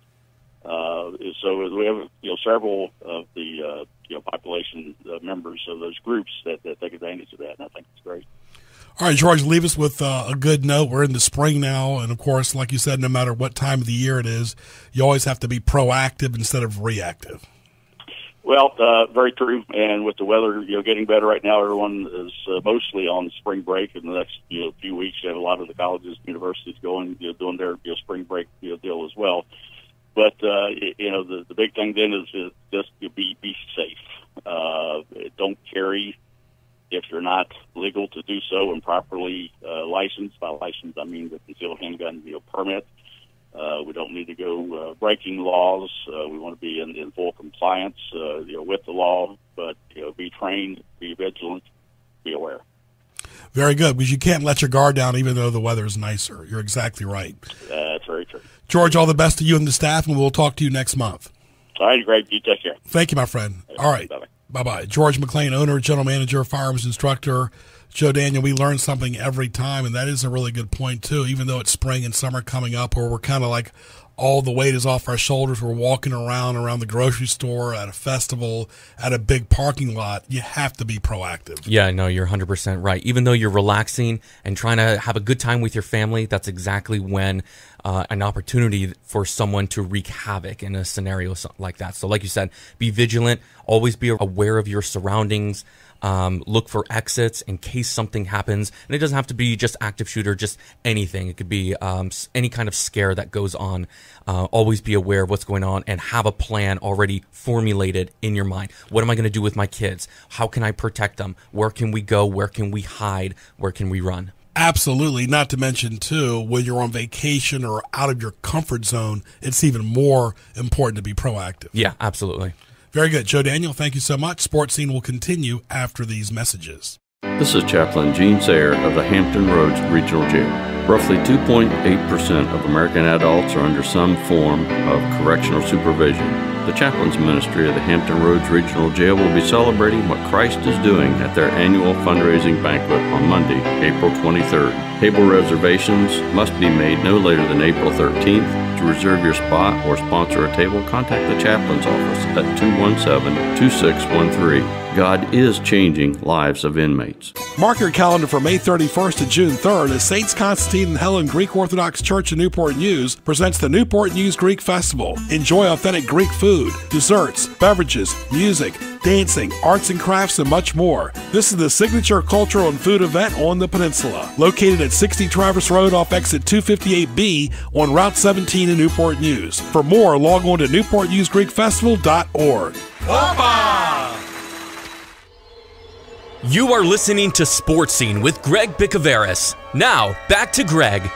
So we have several of the population members of those groups that take advantage of that, and I think it's great. All right, George, leave us with a good note. We're in the spring now, and of course, like you said, no matter what time of the year it is, you always have to be proactive instead of reactive. Well, very true. And with the weather getting better right now, everyone is mostly on spring break. In the next few weeks, you have a lot of the colleges, universities going doing their spring break deal as well. But the big thing then is just be safe. Don't carry if you're not legal to do so and properly licensed. By license, I mean the concealed handgun permit. We don't need to go breaking laws. We want to be in full compliance with the law, but be trained, be vigilant, be aware. Very good, because you can't let your guard down even though the weather is nicer. You're exactly right. That's very true. George, all the best to you and the staff, and we'll talk to you next month. All right, great. You take care. Thank you, my friend. All right. Bye-bye. Bye-bye. George McLean, owner, general manager, firearms instructor. Joe Daniel, we learn something every time, and that is a really good point, too. Even though it's spring and summer coming up, where we're kind of like all the weight is off our shoulders, we're walking around the grocery store, at a festival, at a big parking lot, you have to be proactive. Yeah, no, you're 100% right. Even though you're relaxing and trying to have a good time with your family, that's exactly when an opportunity for someone to wreak havoc in a scenario like that. So like you said, be vigilant, always be aware of your surroundings, look for exits in case something happens. And it doesn't have to be just active shooter, just anything. It could be any kind of scare that goes on. Always be aware of what's going on and have a plan already formulated in your mind. What am I going to do with my kids? How can I protect them? Where can we go? Where can we hide? Where can we run? Absolutely. Not to mention, too, when you're on vacation or out of your comfort zone, it's even more important to be proactive. Yeah, absolutely. Very good. Joe Daniel, thank you so much. Sports Scene will continue after these messages. This is Chaplain Gene Sayer of the Hampton Roads Regional Jail. Roughly 2.8% of American adults are under some form of correctional supervision. The Chaplain's Ministry of the Hampton Roads Regional Jail will be celebrating what Christ is doing at their annual fundraising banquet on Monday, April 23rd. Table reservations must be made no later than April 13th. To reserve your spot or sponsor a table, contact the Chaplain's office at 217-2613. God is changing lives of inmates. Mark your calendar for May 31st to June 3rd as Saints Constantine and Helen Greek Orthodox Church in Newport News presents the Newport News Greek Festival. Enjoy authentic Greek food, desserts, beverages, music, dancing, arts and crafts, and much more. This is the signature cultural and food event on the peninsula. Located at 60 Traverse Road off exit 258B on Route 17 in Newport News. For more, log on to newportnewsgreekfestival.org. Opa! You are listening to Sports Scene with Greg Bicoveris. Now, back to Greg.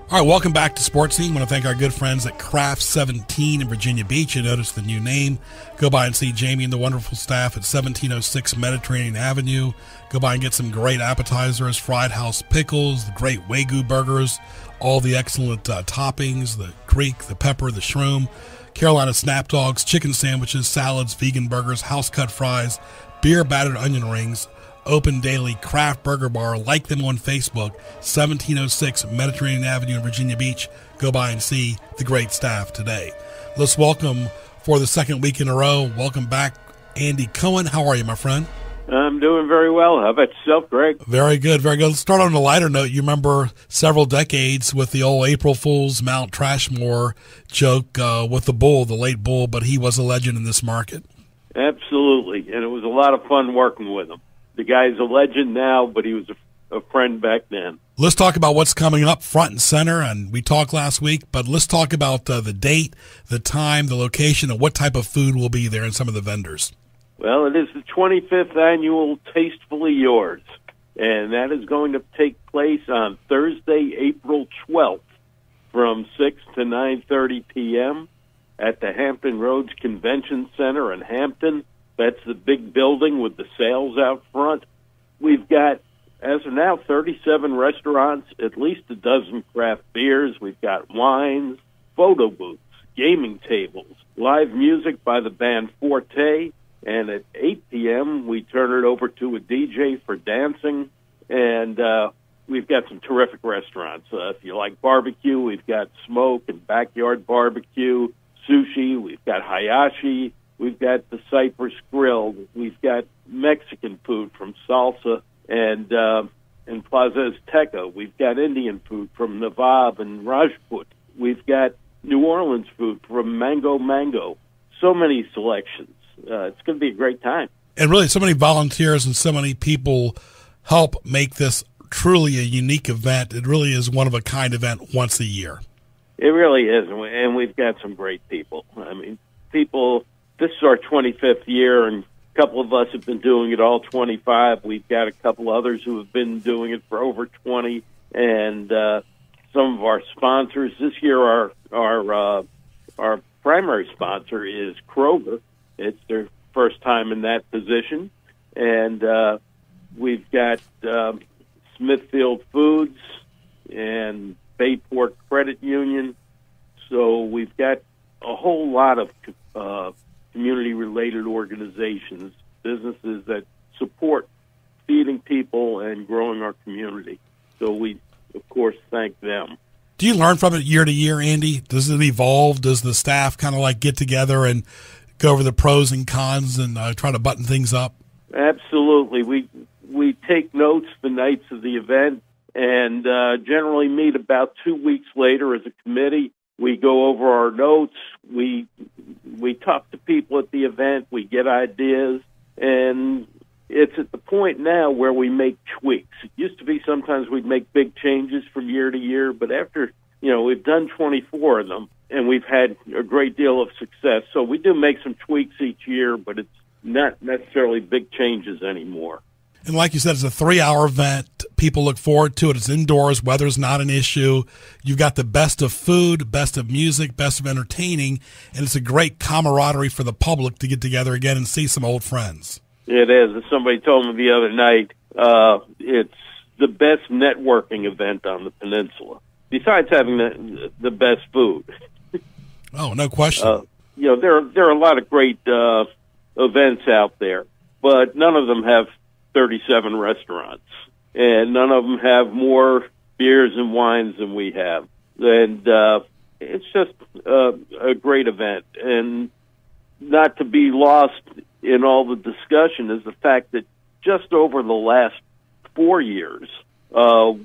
All right, welcome back to Sports Scene. I want to thank our good friends at Craft 17 in Virginia Beach. You notice the new name. Go by and see Jamie and the wonderful staff at 1706 Mediterranean Avenue. Go by and get some great appetizers, fried house pickles, the great Wagyu burgers, all the excellent toppings, the Greek, the pepper, the shroom, Carolina snap dogs, chicken sandwiches, salads, vegan burgers, house-cut fries, beer-battered onion rings, open daily craft burger bar. Like them on Facebook, 1706 Mediterranean Avenue in Virginia Beach. Go by and see the great staff today. Let's welcome, for the second week in a row, welcome back Andy Cohen. How are you, my friend? I'm doing very well. How about yourself, Greg? Very good, very good. Let's start on a lighter note. You remember several decades with the old April Fool's Mount Trashmore joke with the bull, the late bull, but he was a legend in this market. Absolutely, and it was a lot of fun working with him. The guy's a legend now, but he was a friend back then. Let's talk about what's coming up front and center, and we talked last week, but let's talk about the date, the time, the location, and what type of food will be there and some of the vendors. Well, it is the 25th annual Tastefully Yours, and that is going to take place on Thursday, April 12th from 6 to 9:30 p.m. at the Hampton Roads Convention Center in Hampton. That's the big building with the sails out front. We've got, as of now, 37 restaurants, at least a dozen craft beers. We've got wines, photo booths, gaming tables, live music by the band Forte, and at 8 p.m. we turn it over to a DJ for dancing, and we've got some terrific restaurants. If you like barbecue, we've got Smoke and Backyard Barbecue, sushi, we've got Hayashi, we've got the Cypress Grill, we've got Mexican food from Salsa and Plaza Azteca, we've got Indian food from Nawab and Rajput, we've got New Orleans food from Mango. So many selections. It's going to be a great time. And really, so many volunteers and so many people help make this truly a unique event. It really is one-of-a-kind event once a year. It really is, and we've got some great people. I mean, this is our 25th year, and a couple of us have been doing it all 25. We've got a couple others who have been doing it for over 20, and some of our sponsors. This year, our primary sponsor is Kroger. It's their first time in that position. And we've got Smithfield Foods and Bayport Credit Union. So we've got a whole lot of community-related organizations, businesses that support feeding people and growing our community. So we, of course, thank them. Do you learn from it year to year, Andy? Does it evolve? Does the staff kind of like get together and go over the pros and cons and try to button things up? Absolutely. We take notes the nights of the event and generally meet about 2 weeks later as a committee We go over our notes. We talk to people at the event. We get ideas, and it's at the point now where we make tweaks. It used to be sometimes we'd make big changes from year to year, but after, we've done 24 of them, and we've had a great deal of success. So we do make some tweaks each year, but it's not necessarily big changes anymore. And like you said, it's a 3-hour event. People look forward to it. It's indoors. Weather's not an issue. You've got the best of food, best of music, best of entertaining, and it's a great camaraderie for the public to get together again and see some old friends. It is. As somebody told me the other night, it's the best networking event on the peninsula, besides having the best food. Oh, no question. There are a lot of great events out there, but none of them have 37 restaurants, and none of them have more beers and wines than we have. And it's just a great event. And not to be lost in all the discussion is the fact that just over the last 4 years,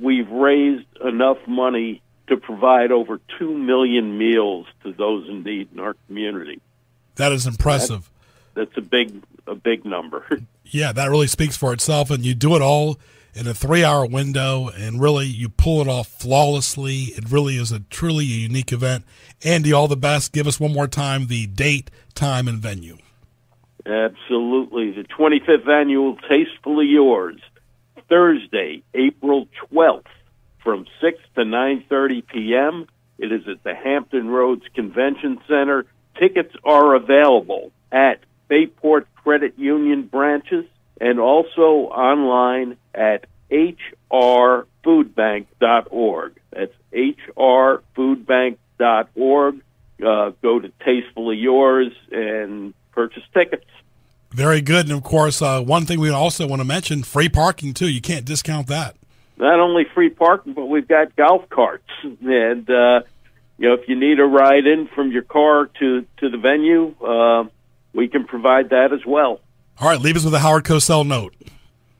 we've raised enough money to provide over 2 million meals to those in need in our community. That is impressive. That's a big number. Yeah, that really speaks for itself, and you do it all in a 3-hour window, and really you pull it off flawlessly. It really is a truly unique event. Andy, all the best. Give us one more time the date, time, and venue. Absolutely. The 25th Annual Tastefully Yours, Thursday, April 12th, from 6 to 9:30 p.m. It is at the Hampton Roads Convention Center. Tickets are available at Bayport Credit Union branches and also online at hrfoodbank.org. That's hrfoodbank.org. Go to Tastefully Yours and purchase tickets. Very good. And, of course, one thing we also want to mention, free parking, too. You can't discount that. Not only free parking, but we've got golf carts. And, if you need a ride in from your car to the venue, we can provide that as well. All right, leave us with a Howard Cosell note.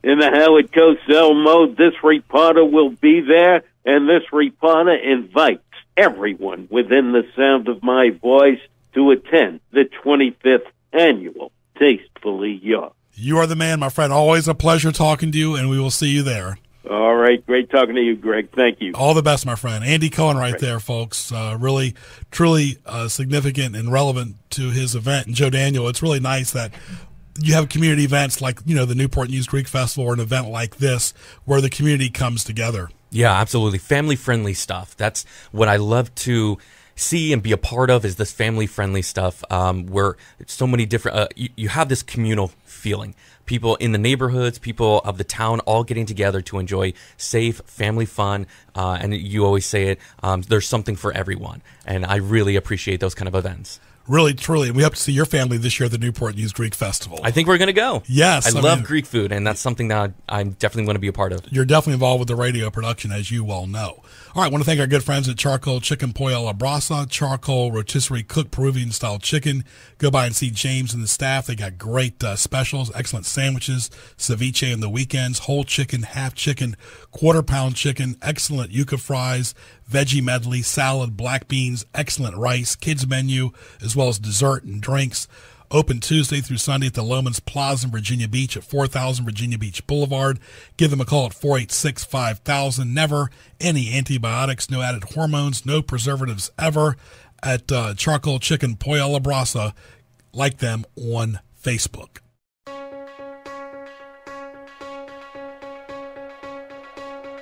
In the Howard Cosell mode, this reporter will be there, and this reporter invites everyone within the sound of my voice to attend the 25th Annual Tastefully Yours. You are the man, my friend. Always a pleasure talking to you, and we will see you there. All right. Great talking to you, Greg. Thank you. All the best, my friend. Andy Cohen right there, folks. Really, truly significant and relevant to his event. And Joe Daniel, it's really nice that you have community events like, the Newport News Greek Festival or an event like this where the community comes together. Yeah, absolutely. Family-friendly stuff. That's what I love to see and be a part of, is this family-friendly stuff where so many different you have this communal feeling. People in the neighborhoods, people of the town, all getting together to enjoy safe family fun. And you always say it, there's something for everyone. And I really appreciate those kind of events. Really, truly. And we hope to see your family this year at the Newport News Greek Festival. I think we're going to go. Yes. I love Greek food, and that's something that I'm definitely going to be a part of. You're definitely involved with the radio production, as you well know. All right, I want to thank our good friends at Charcoal Chicken Pollo a la Brasa, Charcoal Rotisserie Cooked Peruvian-style chicken. Go by and see James and the staff. They got great specials, excellent sandwiches, ceviche in the weekends, whole chicken, half chicken, quarter-pound chicken, excellent yuca fries, veggie medley, salad, black beans, excellent rice, kids menu, as well as dessert and drinks. Open Tuesday through Sunday at the Lomans Plaza in Virginia Beach at 4000 Virginia Beach Boulevard. Give them a call at 486-5000. Never any antibiotics, no added hormones, no preservatives ever at Charcoal Chicken Pollo a la Brasa. Like them on Facebook.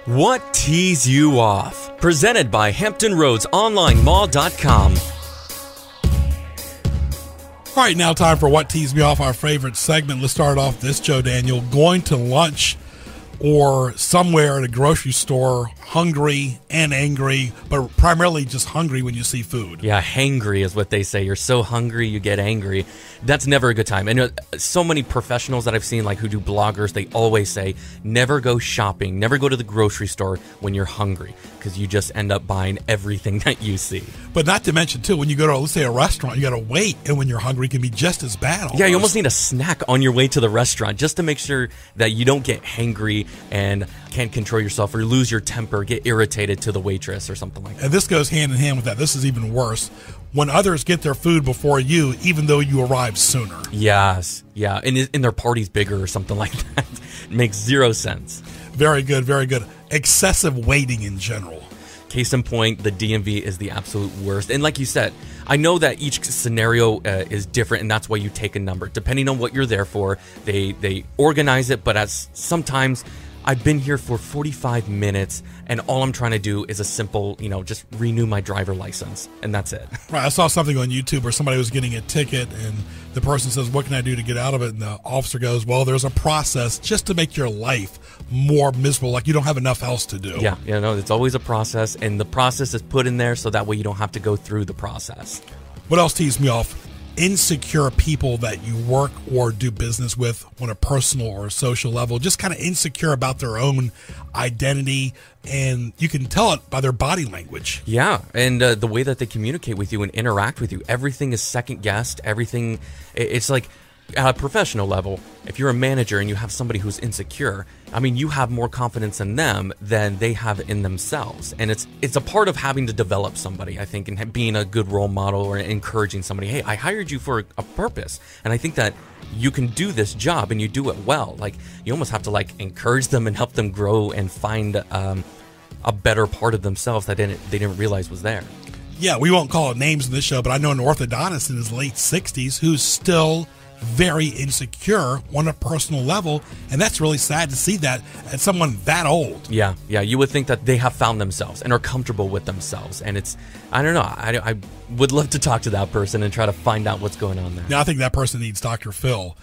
What tees you off? Presented by HamptonRoadsOnlineMall.com. All right, now time for What Tees Me Off, our favorite segment. Let's start off this, Joe Daniel. Going to lunch or somewhere at a grocery store, hungry and angry, but primarily just hungry when you see food. Yeah, hangry is what they say. You're so hungry, you get angry. That's never a good time. And so many professionals that I've seen, like who do bloggers, they always say, never go shopping, never go to the grocery store when you're hungry, because you just end up buying everything that you see. But not to mention, too, when you go to, let's say, a restaurant, you got to wait, and when you're hungry, it can be just as bad. Almost. Yeah, you almost need a snack on your way to the restaurant just to make sure that you don't get hangry and can't control yourself or lose your temper or get irritated to the waitress or something like that. And this goes hand in hand with that. This is even worse. When others get their food before you, even though you arrived sooner. Yes. Yeah. And their party's bigger or something like that. It makes zero sense. Very good. Very good. Excessive waiting in general. Case in point, the DMV is the absolute worst. And like you said, I know that each scenario is different, and that's why you take a number. Depending on what you're there for, they organize it, but as sometimes I've been here for 45 minutes, and all I'm trying to do is a simple, just renew my driver license, and that's it. Right. I saw something on YouTube where somebody was getting a ticket, and the person says, "What can I do to get out of it?" And the officer goes, "Well, there's a process just to make your life more miserable, like you don't have enough else to do." Yeah, it's always a process, and the process is put in there so that way you don't have to go through the process. What else tees me off? Insecure people that you work or do business with on a personal or social level, just kind of insecure about their own identity, and you can tell it by their body language. Yeah, and the way that they communicate with you and interact with you, everything is second guessed. Everything, it's like at a professional level, if you're a manager and you have somebody who's insecure, you have more confidence in them than they have in themselves. And it's a part of having to develop somebody, I think, and being a good role model or encouraging somebody. Hey, I hired you for a purpose, and I think that you can do this job and you do it well. Like, you almost have to encourage them and help them grow and find a better part of themselves that they didn't realize was there. Yeah, we won't call it names in this show, but I know an orthodontist in his late 60s who's still very insecure on a personal level, and that's really sad to see that at someone that old. Yeah, you would think that they have found themselves and are comfortable with themselves, and I don't know, I would love to talk to that person and try to find out what's going on there. Now, I think that person needs Dr. Phil.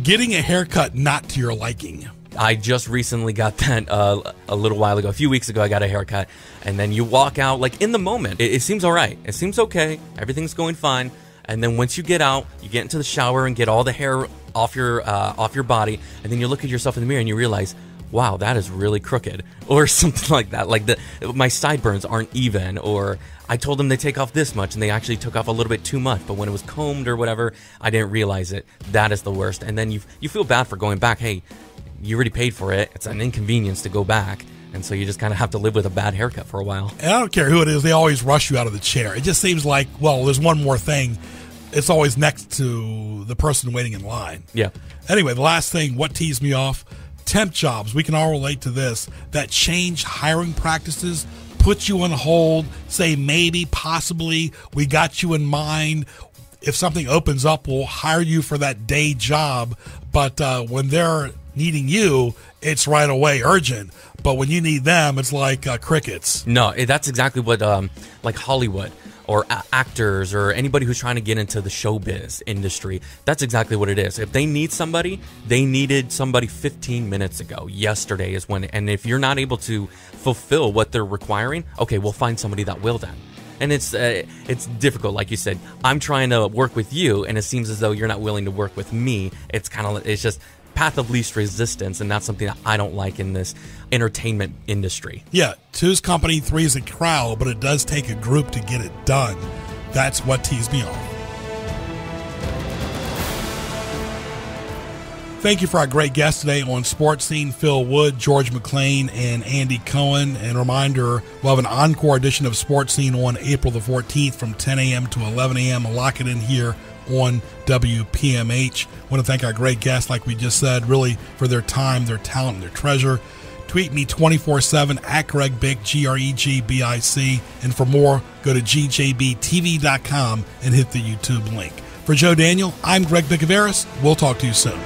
Getting a haircut not to your liking. I just recently got that a little while ago. A few weeks ago, I got a haircut, and then you walk out, in the moment, it seems all right. It seems okay. Everything's going fine. And then once you get out, you get into the shower and get all the hair off your body, and then you look at yourself in the mirror and you realize, wow, that is really crooked, or something like that. My sideburns aren't even, or I told them they take off this much and they actually took off a little bit too much, but when it was combed or whatever, I didn't realize it. That is the worst. And then you feel bad for going back. Hey, you already paid for it. It's an inconvenience to go back. And so you just kind of have to live with a bad haircut for a while. And I don't care who it is, they always rush you out of the chair. It just seems like, well, there's one more thing. It's always next to the person waiting in line. Yeah. Anyway, the last thing, what tees me off, temp jobs. We can all relate to this. That change hiring practices, put you on hold, say maybe, possibly, we got you in mind. If something opens up, we'll hire you for that day job. But when they're needing you, it's right away urgent. But when you need them, it's like crickets. No, that's exactly what Hollywood or actors or anybody who's trying to get into the showbiz industry, that's exactly what it is. If they need somebody, they needed somebody 15 minutes ago. Yesterday is when, and if you're not able to fulfill what they're requiring, okay, we'll find somebody that will then. And it's difficult, like you said. I'm trying to work with you, and it seems as though you're not willing to work with me. It's just path of least resistance, and that's something that I don't like in this entertainment industry. Yeah, two's company, three's a crowd, but it does take a group to get it done. That's what tees me off. Thank you for our great guests today on Sports Scene, Phil Wood, George McClain, and Andy Cohen. And a reminder, we'll have an encore edition of Sports Scene on April the 14th from 10 a.m. to 11 a.m. Lock it in here on WPMH. I want to thank our great guests, like we just said, really for their time, their talent, and their treasure. Tweet me 24/7 at Greg Bick, GREGBIC. And for more, go to gjbtv.com and hit the YouTube link. For Joe Daniel, I'm Greg Bickaveris. We'll talk to you soon.